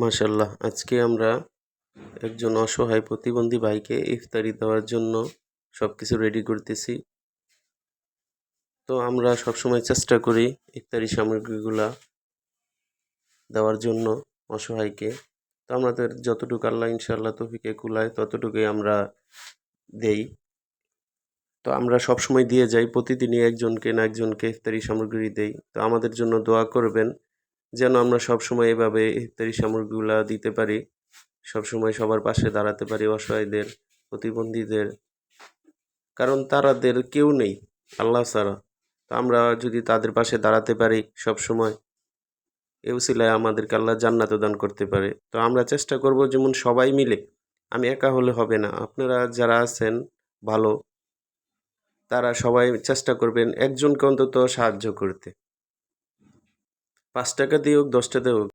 মাশাল্লাহ, আজকে আমরা একজন অসহায় প্রতিবন্ধী ভাইকে ইফতারি দেওয়ার জন্য সবকিছু রেডি করতেছি। তো আমরা সবসময় চেষ্টা করি ইফতারি সামগ্রীগুলা দেওয়ার জন্য অসহায়কে। তো আমাদের যতটুকু আল্লাহ ইনশাআল্লাহ তৌফিকে কুলায় ততটুকুই আমরা দেই। তো আমরা সবসময় দিয়ে যাই, প্রতিদিনই একজনকে না একজনকে ইফতারি সামগ্রী দেই। তো আমাদের জন্য দোয়া করবেন যেন আমরা সবসময় এভাবে ইফতারি সামগ্রীগুলা দিতে পারি, সবসময় সবার পাশে দাঁড়াতে পারি অসহায়দের, প্রতিবন্ধীদের। কারণ তারাদের কেউ নেই আল্লাহ ছাড়া। তো আমরা যদি তাদের পাশে দাঁড়াতে পারি সবসময়, এ উসিলায় আমাদেরকে আল্লাহ জান্নাত দান করতে পারে। তো আমরা চেষ্টা করব যেমন সবাই মিলে, আমি একা হলে হবে না, আপনারা যারা আছেন ভালো, তারা সবাই চেষ্টা করবেন একজনকে অন্তত সাহায্য করতে। ৫ টাকা দিয়ে হোক, ১০ টাকা হোক।